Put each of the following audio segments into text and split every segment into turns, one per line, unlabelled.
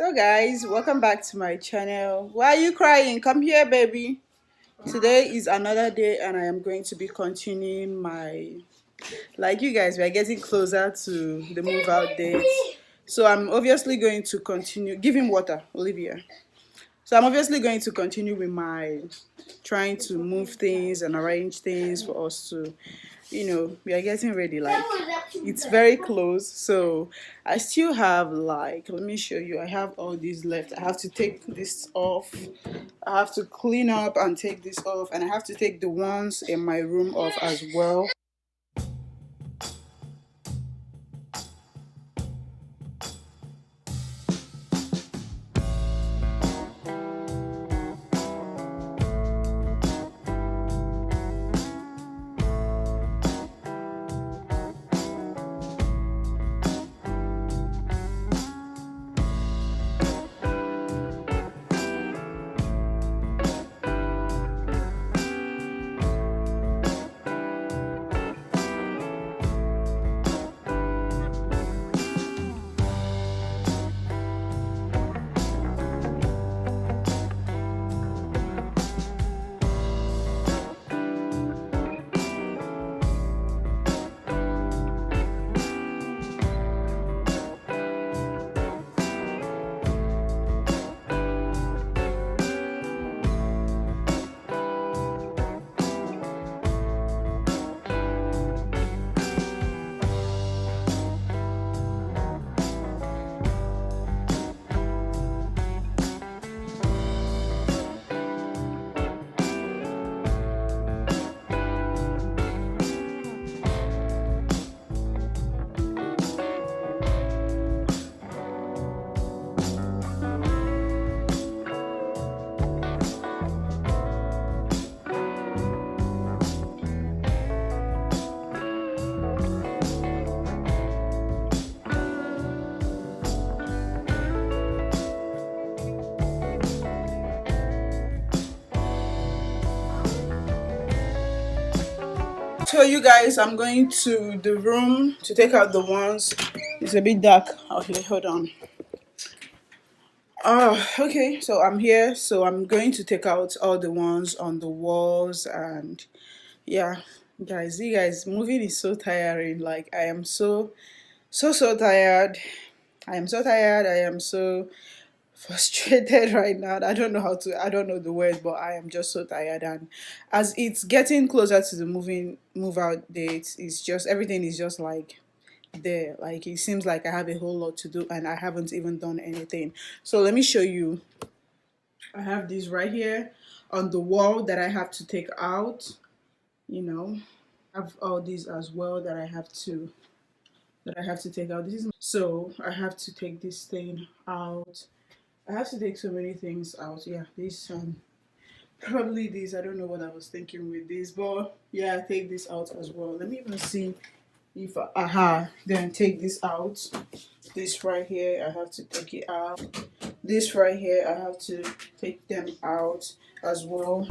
So guys, welcome back to my channel. Why are you crying? Come here, baby. Today is another day and I am going to be continuing my, like you guys, we are getting closer to the move out date. So I'm obviously going to continue. Give him water, Olivia. So I'm obviously going to continue with my trying to move things and arrange things for us to, we are getting ready. Like, it's very close. So I still have, like, let me show you. I have all these left. I have to take this off. I have to clean up and take this off. And I have to take the ones in my room off as well. So you guys, I'm going to the room to take out the ones. It's a bit dark out here. Hold on. Okay, so I'm here. So I'm going to take out all the ones on the walls. And yeah, guys, you guys, moving is so tiring. Like, I am so tired. I am so tired. I am so frustrated right now. I don't know the words, but I am just so tired. And as it's getting closer to the move out date, it's just everything is just like there. Like, it seems like I have a whole lot to do and I haven't even done anything. So let me show you. I have this right here on the wall that I have to take out. I have all these as well that I have to take out. So I have to take this thing out. I have to take so many things out. Yeah, this probably this. I don't know what I was thinking with this, but yeah, I take this out as well. Let me even see if then take this out. This right here, I have to take it out. This right here, I have to take them out as well.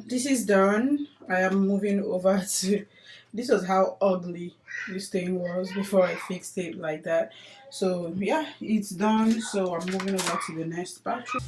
This is done. I am moving over to, this was how ugly this thing was before I fixed it like that. So yeah, it's done. So I'm moving over to the next bathroom.